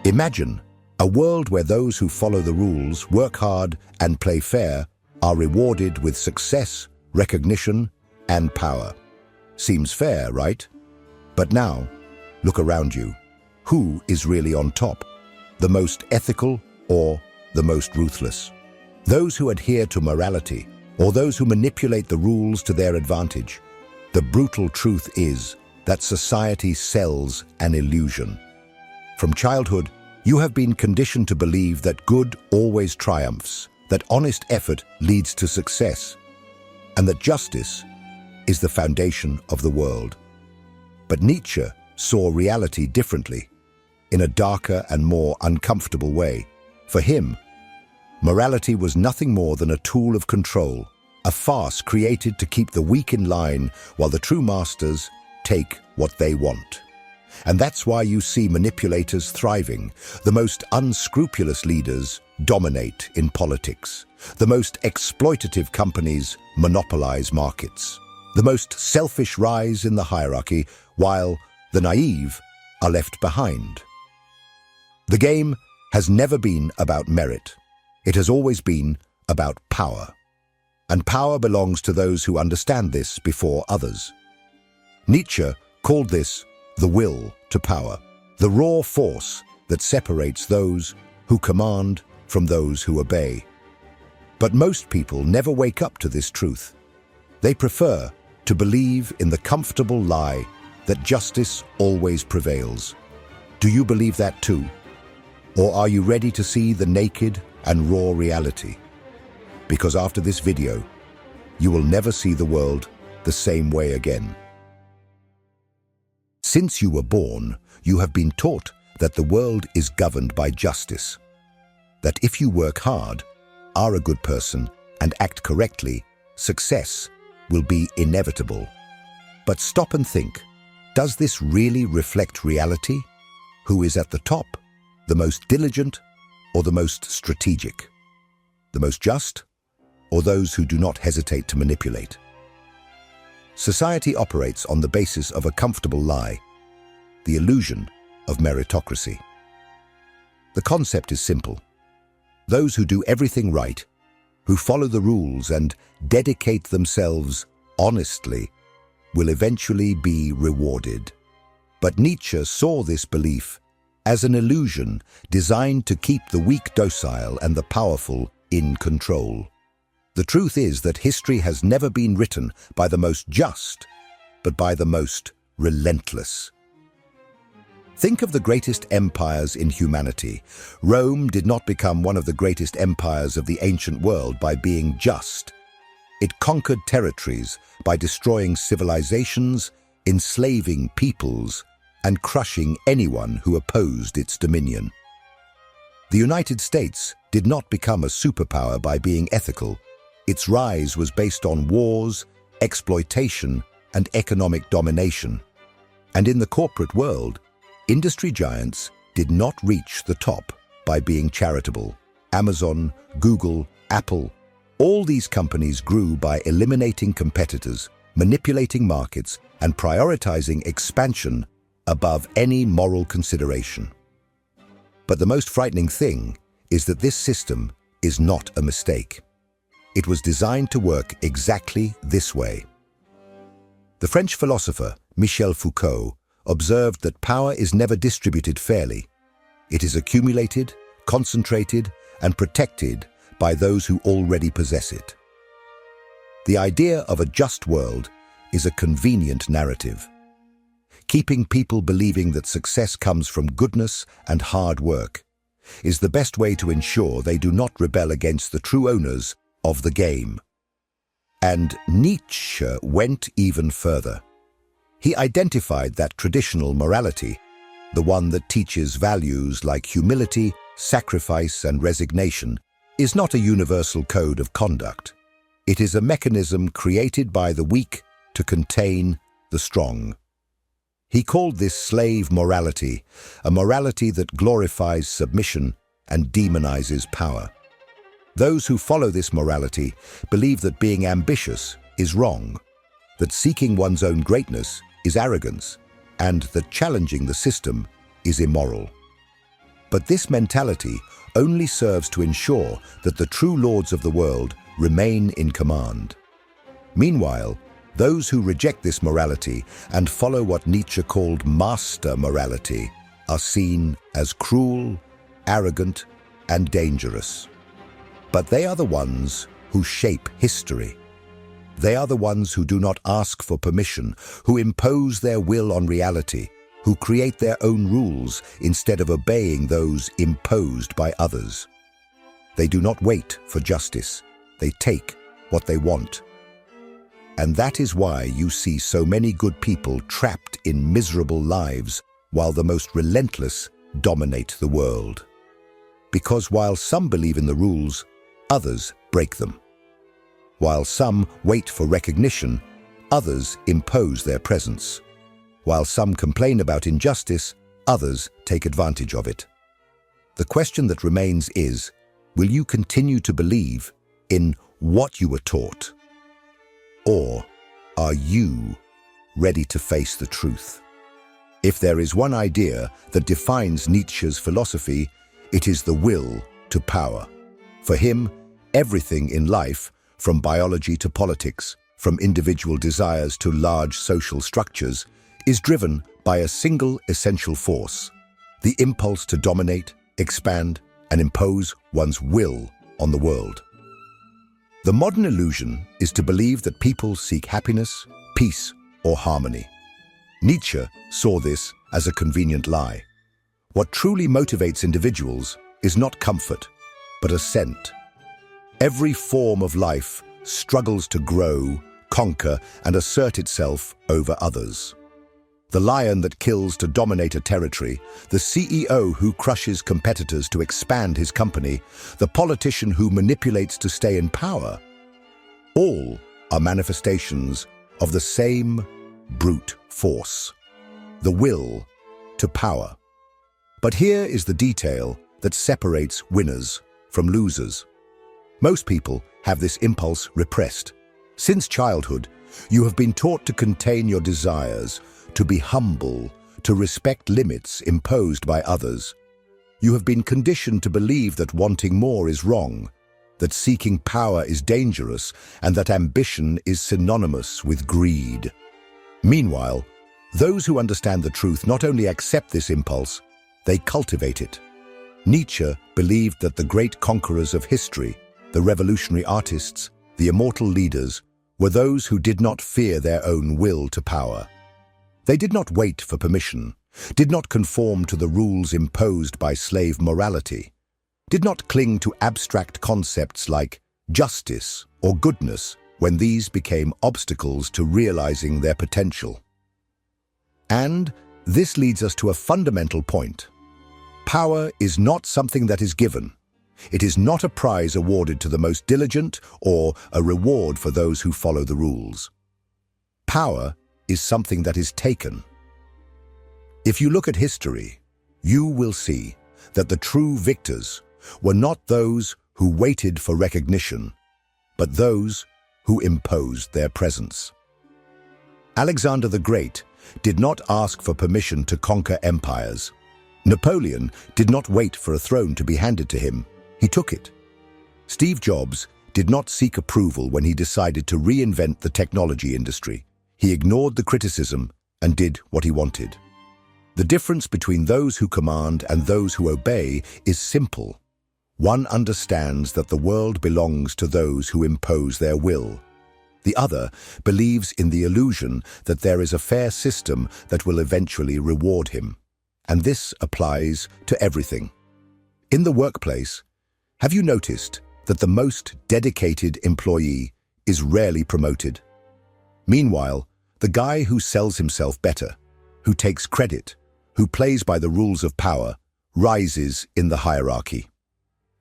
Imagine a world where those who follow the rules, work hard, and play fair are rewarded with success, recognition, and power. Seems fair, right? But now, look around you. Who is really on top? The most ethical or the most ruthless? Those who adhere to morality or those who manipulate the rules to their advantage? The brutal truth is that society sells an illusion. From childhood, you have been conditioned to believe that good always triumphs, that honest effort leads to success, and that justice is the foundation of the world. But Nietzsche saw reality differently, in a darker and more uncomfortable way. For him, morality was nothing more than a tool of control, a farce created to keep the weak in line while the true masters take what they want. And that's why you see manipulators thriving. The most unscrupulous leaders dominate in politics. The most exploitative companies monopolize markets. The most selfish rise in the hierarchy, while the naive are left behind. The game has never been about merit. It has always been about power. And power belongs to those who understand this before others. Nietzsche called this the will to power, the raw force that separates those who command from those who obey. But most people never wake up to this truth. They prefer to believe in the comfortable lie that justice always prevails. Do you believe that too? Or are you ready to see the naked and raw reality? Because after this video, you will never see the world the same way again. Since you were born, you have been taught that the world is governed by justice. That if you work hard, are a good person, and act correctly, success will be inevitable. But stop and think, does this really reflect reality? Who is at the top, the most diligent, or the most strategic? The most just, or those who do not hesitate to manipulate? Society operates on the basis of a comfortable lie, the illusion of meritocracy. The concept is simple. Those who do everything right, who follow the rules and dedicate themselves honestly, will eventually be rewarded. But Nietzsche saw this belief as an illusion designed to keep the weak docile and the powerful in control. The truth is that history has never been written by the most just, but by the most relentless. Think of the greatest empires in humanity. Rome did not become one of the greatest empires of the ancient world by being just. It conquered territories by destroying civilizations, enslaving peoples, and crushing anyone who opposed its dominion. The United States did not become a superpower by being ethical. Its rise was based on wars, exploitation, and economic domination. And in the corporate world, industry giants did not reach the top by being charitable. Amazon, Google, Apple, all these companies grew by eliminating competitors, manipulating markets, and prioritizing expansion above any moral consideration. But the most frightening thing is that this system is not a mistake. It was designed to work exactly this way. The French philosopher Michel Foucault observed that power is never distributed fairly. It is accumulated, concentrated, and protected by those who already possess it. The idea of a just world is a convenient narrative, keeping people believing that success comes from goodness and hard work is the best way to ensure they do not rebel against the true owners of the game. And Nietzsche went even further. He identified that traditional morality, the one that teaches values like humility, sacrifice, and resignation, is not a universal code of conduct. It is a mechanism created by the weak to contain the strong. He called this slave morality, a morality that glorifies submission and demonizes power. Those who follow this morality believe that being ambitious is wrong, that seeking one's own greatness is arrogance, and that challenging the system is immoral. But this mentality only serves to ensure that the true lords of the world remain in command. Meanwhile, those who reject this morality and follow what Nietzsche called master morality are seen as cruel, arrogant, and dangerous. But they are the ones who shape history. They are the ones who do not ask for permission, who impose their will on reality, who create their own rules instead of obeying those imposed by others. They do not wait for justice. They take what they want. And that is why you see so many good people trapped in miserable lives while the most relentless dominate the world. Because while some believe in the rules, others break them. While some wait for recognition, others impose their presence. While some complain about injustice, others take advantage of it. The question that remains is, will you continue to believe in what you were taught? Or are you ready to face the truth? If there is one idea that defines Nietzsche's philosophy, it is the will to power. For him, everything in life, from biology to politics, from individual desires to large social structures, is driven by a single essential force: the impulse to dominate, expand, and impose one's will on the world. The modern illusion is to believe that people seek happiness, peace, or harmony. Nietzsche saw this as a convenient lie. What truly motivates individuals is not comfort, but assent. Every form of life struggles to grow, conquer, and assert itself over others. The lion that kills to dominate a territory, the CEO who crushes competitors to expand his company, the politician who manipulates to stay in power, all are manifestations of the same brute force: the will to power. But here is the detail that separates winners from losers. Most people have this impulse repressed. Since childhood, you have been taught to contain your desires, to be humble, to respect limits imposed by others. You have been conditioned to believe that wanting more is wrong, that seeking power is dangerous, and that ambition is synonymous with greed. Meanwhile, those who understand the truth not only accept this impulse, they cultivate it. Nietzsche believed that the great conquerors of history, the revolutionary artists, the immortal leaders, were those who did not fear their own will to power. They did not wait for permission, did not conform to the rules imposed by slave morality, did not cling to abstract concepts like justice or goodness when these became obstacles to realizing their potential. And this leads us to a fundamental point. Power is not something that is given. It is not a prize awarded to the most diligent or a reward for those who follow the rules. Power is something that is taken. If you look at history, you will see that the true victors were not those who waited for recognition, but those who imposed their presence. Alexander the Great did not ask for permission to conquer empires. Napoleon did not wait for a throne to be handed to him. He took it. Steve Jobs did not seek approval when he decided to reinvent the technology industry. He ignored the criticism and did what he wanted. The difference between those who command and those who obey is simple. One understands that the world belongs to those who impose their will. The other believes in the illusion that there is a fair system that will eventually reward him. And this applies to everything. In the workplace, have you noticed that the most dedicated employee is rarely promoted? Meanwhile, the guy who sells himself better, who takes credit, who plays by the rules of power, rises in the hierarchy.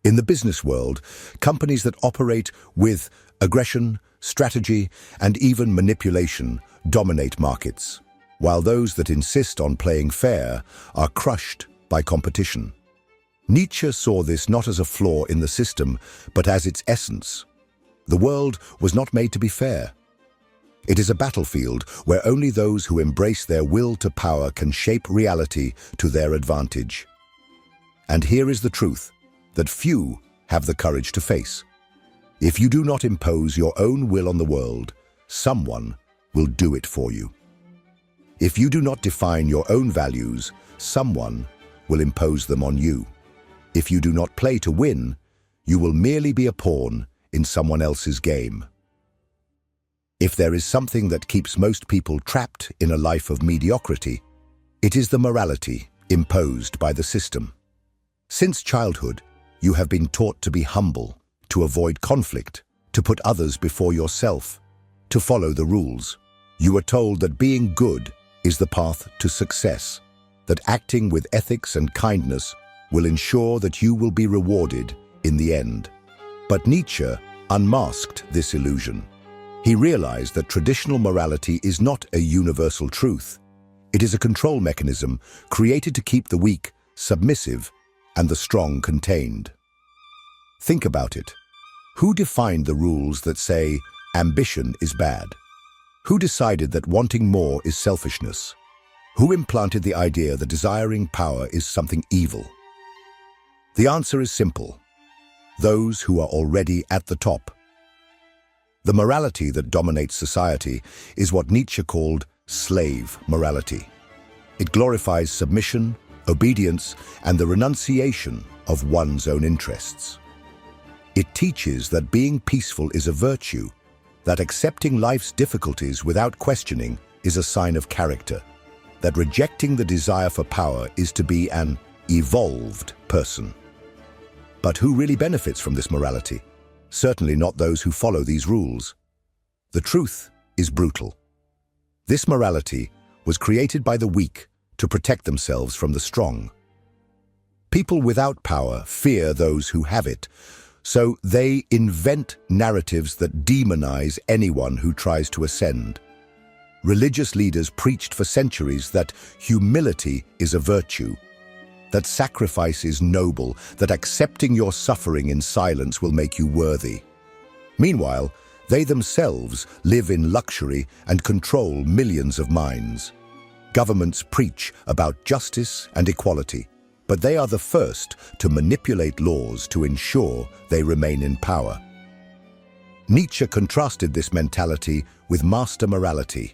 In the business world, companies that operate with aggression, strategy, and even manipulation dominate markets, while those that insist on playing fair are crushed by competition. Nietzsche saw this not as a flaw in the system, but as its essence. The world was not made to be fair. It is a battlefield where only those who embrace their will to power can shape reality to their advantage. And here is the truth that few have the courage to face. If you do not impose your own will on the world, someone will do it for you. If you do not define your own values, someone will impose them on you. If you do not play to win, you will merely be a pawn in someone else's game. If there is something that keeps most people trapped in a life of mediocrity, it is the morality imposed by the system. Since childhood, you have been taught to be humble, to avoid conflict, to put others before yourself, to follow the rules. You are told that being good is the path to success, that acting with ethics and kindness will ensure that you will be rewarded in the end. But Nietzsche unmasked this illusion. He realized that traditional morality is not a universal truth. It is a control mechanism created to keep the weak submissive and the strong contained. Think about it. Who defined the rules that say ambition is bad? Who decided that wanting more is selfishness? Who implanted the idea that desiring power is something evil? The answer is simple. Those who are already at the top. The morality that dominates society is what Nietzsche called slave morality. It glorifies submission, obedience, and the renunciation of one's own interests. It teaches that being peaceful is a virtue, that accepting life's difficulties without questioning is a sign of character, that rejecting the desire for power is to be an evolved person. But who really benefits from this morality? Certainly not those who follow these rules. The truth is brutal. This morality was created by the weak to protect themselves from the strong. People without power fear those who have it, so they invent narratives that demonize anyone who tries to ascend. Religious leaders preached for centuries that humility is a virtue, that sacrifice is noble, that accepting your suffering in silence will make you worthy. Meanwhile, they themselves live in luxury and control millions of minds. Governments preach about justice and equality, but they are the first to manipulate laws to ensure they remain in power. Nietzsche contrasted this mentality with master morality,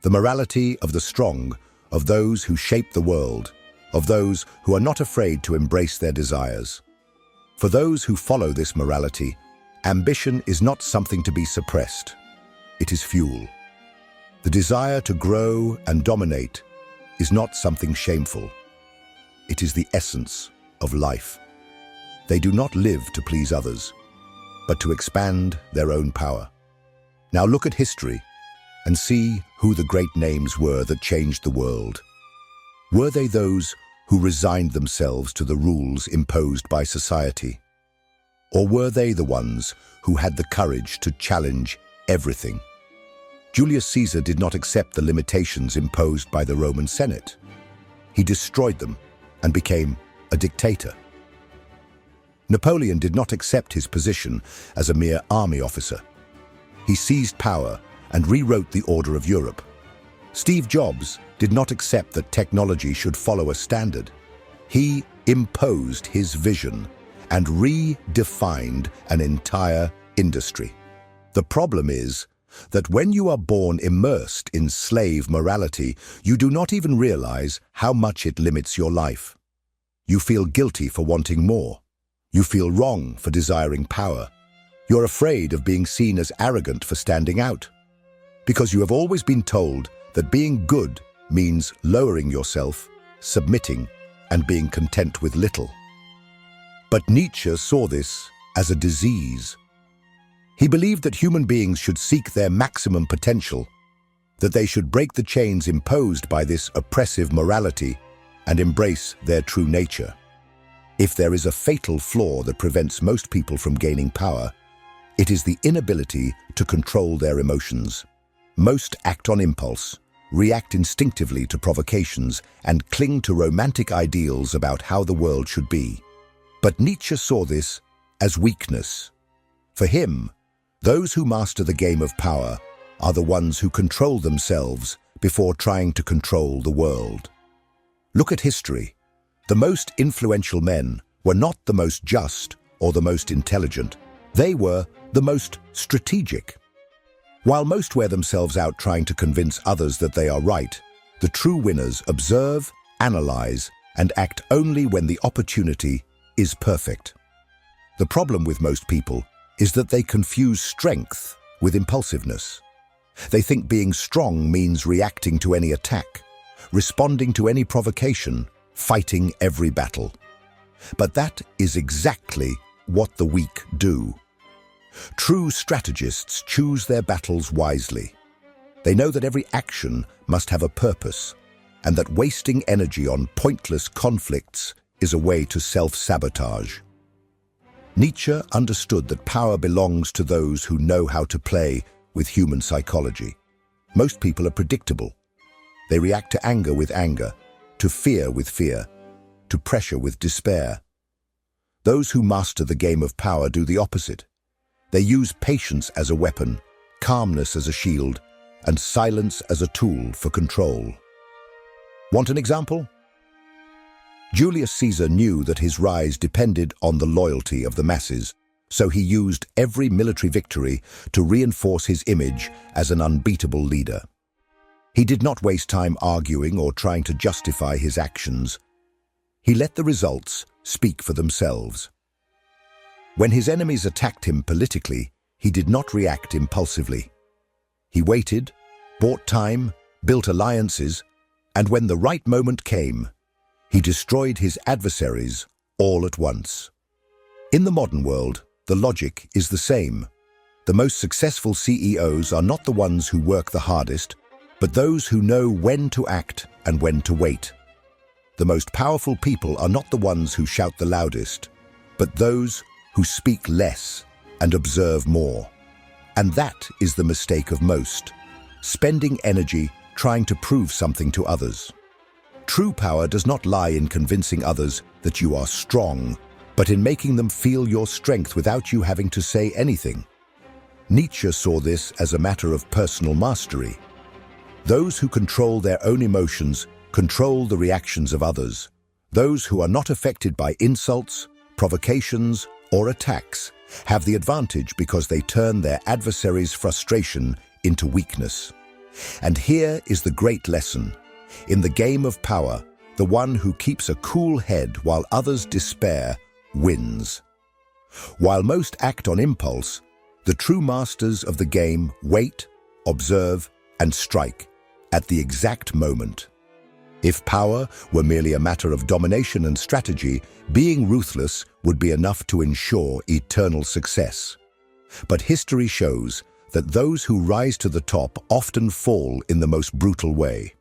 the morality of the strong, of those who shape the world, of those who are not afraid to embrace their desires. For those who follow this morality, ambition is not something to be suppressed. It is fuel. The desire to grow and dominate is not something shameful. It is the essence of life. They do not live to please others, but to expand their own power. Now look at history and see who the great names were that changed the world. Were they those who resigned themselves to the rules imposed by society? Or were they the ones who had the courage to challenge everything? Julius Caesar did not accept the limitations imposed by the Roman Senate. He destroyed them and became a dictator. Napoleon did not accept his position as a mere army officer. He seized power and rewrote the order of Europe. Steve Jobs did not accept that technology should follow a standard. He imposed his vision and redefined an entire industry. The problem is that when you are born immersed in slave morality, you do not even realize how much it limits your life. You feel guilty for wanting more. You feel wrong for desiring power. You're afraid of being seen as arrogant for standing out, because you have always been told that being good means lowering yourself, submitting, and being content with little. But Nietzsche saw this as a disease. He believed that human beings should seek their maximum potential, that they should break the chains imposed by this oppressive morality and embrace their true nature. If there is a fatal flaw that prevents most people from gaining power, it is the inability to control their emotions. Most act on impulse, react instinctively to provocations, and cling to romantic ideals about how the world should be. But Nietzsche saw this as weakness. For him, those who master the game of power are the ones who control themselves before trying to control the world. Look at history. The most influential men were not the most just or the most intelligent. They were the most strategic. While most wear themselves out trying to convince others that they are right, the true winners observe, analyze, and act only when the opportunity is perfect. The problem with most people is that they confuse strength with impulsiveness. They think being strong means reacting to any attack, responding to any provocation, fighting every battle. But that is exactly what the weak do. True strategists choose their battles wisely. They know that every action must have a purpose, and that wasting energy on pointless conflicts is a way to self-sabotage. Nietzsche understood that power belongs to those who know how to play with human psychology. Most people are predictable. They react to anger with anger, to fear with fear, to pressure with despair. Those who master the game of power do the opposite. They use patience as a weapon, calmness as a shield, and silence as a tool for control. Want an example? Julius Caesar knew that his rise depended on the loyalty of the masses, so he used every military victory to reinforce his image as an unbeatable leader. He did not waste time arguing or trying to justify his actions. He let the results speak for themselves. When his enemies attacked him politically, he did not react impulsively. He waited, bought time, built alliances, and when the right moment came, he destroyed his adversaries all at once. In the modern world, the logic is the same. The most successful CEOs are not the ones who work the hardest, but those who know when to act and when to wait. The most powerful people are not the ones who shout the loudest, but those who speak less and observe more. And that is the mistake of most, spending energy trying to prove something to others. True power does not lie in convincing others that you are strong, but in making them feel your strength without you having to say anything. Nietzsche saw this as a matter of personal mastery. Those who control their own emotions control the reactions of others. Those who are not affected by insults, provocations, or attacks have the advantage because they turn their adversary's frustration into weakness. And here is the great lesson. In the game of power, the one who keeps a cool head while others despair wins. While most act on impulse, the true masters of the game wait, observe, and strike at the exact moment. If power were merely a matter of domination and strategy, being ruthless would be enough to ensure eternal success. But history shows that those who rise to the top often fall in the most brutal way.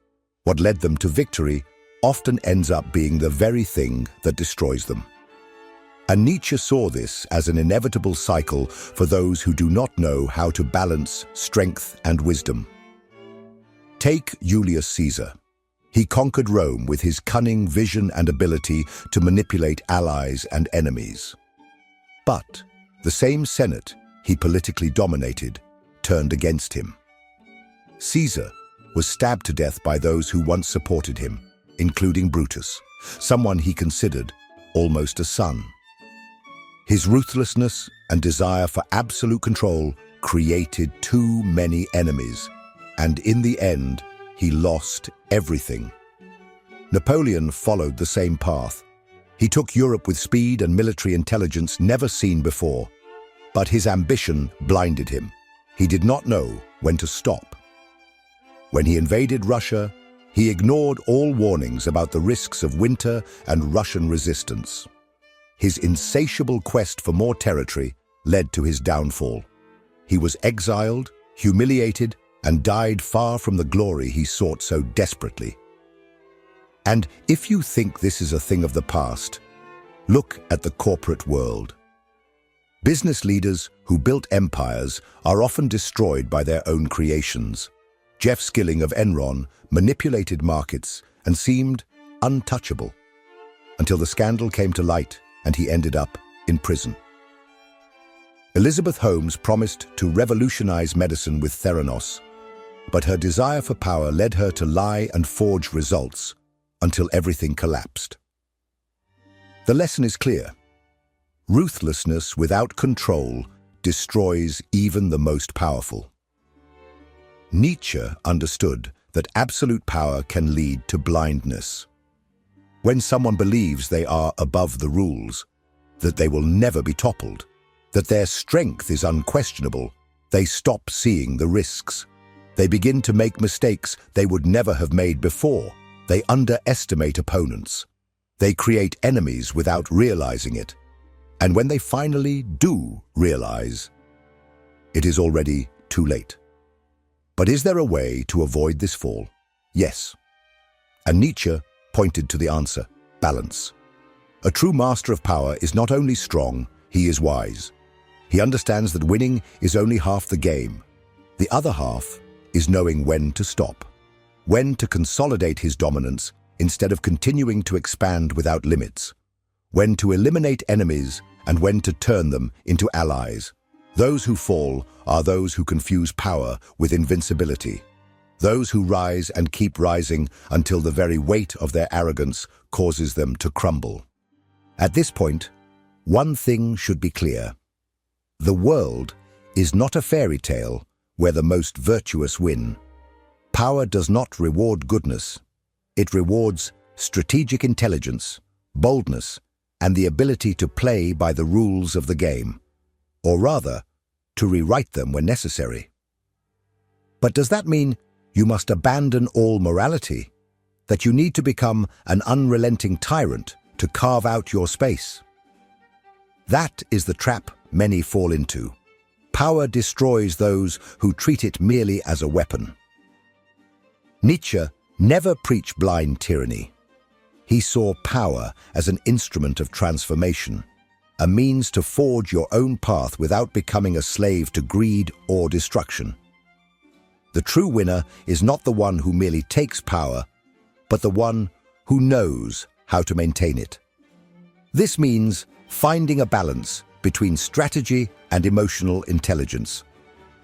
What led them to victory often ends up being the very thing that destroys them. And Nietzsche saw this as an inevitable cycle for those who do not know how to balance strength and wisdom. Take Julius Caesar. He conquered Rome with his cunning vision and ability to manipulate allies and enemies. But the same Senate he politically dominated turned against him. Caesar was stabbed to death by those who once supported him, including Brutus, someone he considered almost a son. His ruthlessness and desire for absolute control created too many enemies, and in the end, he lost everything. Napoleon followed the same path. He took Europe with speed and military intelligence never seen before, but his ambition blinded him. He did not know when to stop. When he invaded Russia, he ignored all warnings about the risks of winter and Russian resistance. His insatiable quest for more territory led to his downfall. He was exiled, humiliated, and died far from the glory he sought so desperately. And if you think this is a thing of the past, look at the corporate world. Business leaders who built empires are often destroyed by their own creations. Jeff Skilling of Enron manipulated markets and seemed untouchable until the scandal came to light and he ended up in prison. Elizabeth Holmes promised to revolutionize medicine with Theranos, but her desire for power led her to lie and forge results until everything collapsed. The lesson is clear. Ruthlessness without control destroys even the most powerful. Nietzsche understood that absolute power can lead to blindness. When someone believes they are above the rules, that they will never be toppled, that their strength is unquestionable, they stop seeing the risks. They begin to make mistakes they would never have made before. They underestimate opponents. They create enemies without realizing it. And when they finally do realize, it is already too late. But is there a way to avoid this fall? Yes. And Nietzsche pointed to the answer: balance. A true master of power is not only strong, he is wise. He understands that winning is only half the game. The other half is knowing when to stop, when to consolidate his dominance instead of continuing to expand without limits, when to eliminate enemies and when to turn them into allies. Those who fall are those who confuse power with invincibility. Those who rise and keep rising until the very weight of their arrogance causes them to crumble. At this point, one thing should be clear. The world is not a fairy tale where the most virtuous win. Power does not reward goodness. It rewards strategic intelligence, boldness, and the ability to play by the rules of the game, or rather, to rewrite them when necessary. But does that mean you must abandon all morality? That you need to become an unrelenting tyrant to carve out your space? That is the trap many fall into. Power destroys those who treat it merely as a weapon. Nietzsche never preached blind tyranny. He saw power as an instrument of transformation, a means to forge your own path without becoming a slave to greed or destruction. The true winner is not the one who merely takes power, but the one who knows how to maintain it. This means finding a balance between strategy and emotional intelligence,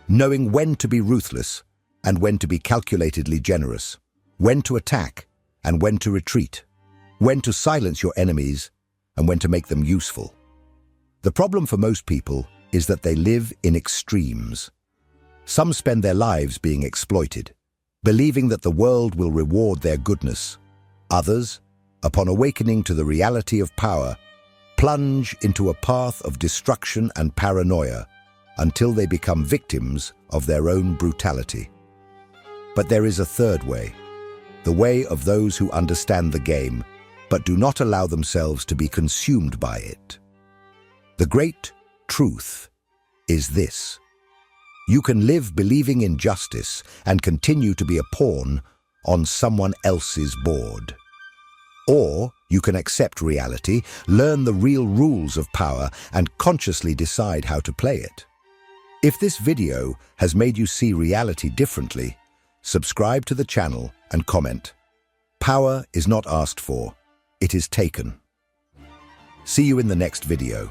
knowing when to be ruthless and when to be calculatedly generous, when to attack and when to retreat, when to silence your enemies and when to make them useful. The problem for most people is that they live in extremes. Some spend their lives being exploited, believing that the world will reward their goodness. Others, upon awakening to the reality of power, plunge into a path of destruction and paranoia until they become victims of their own brutality. But there is a third way, the way of those who understand the game but do not allow themselves to be consumed by it. The great truth is this: you can live believing in justice and continue to be a pawn on someone else's board. Or you can accept reality, learn the real rules of power, and consciously decide how to play it. If this video has made you see reality differently, subscribe to the channel and comment. Power is not asked for, it is taken. See you in the next video.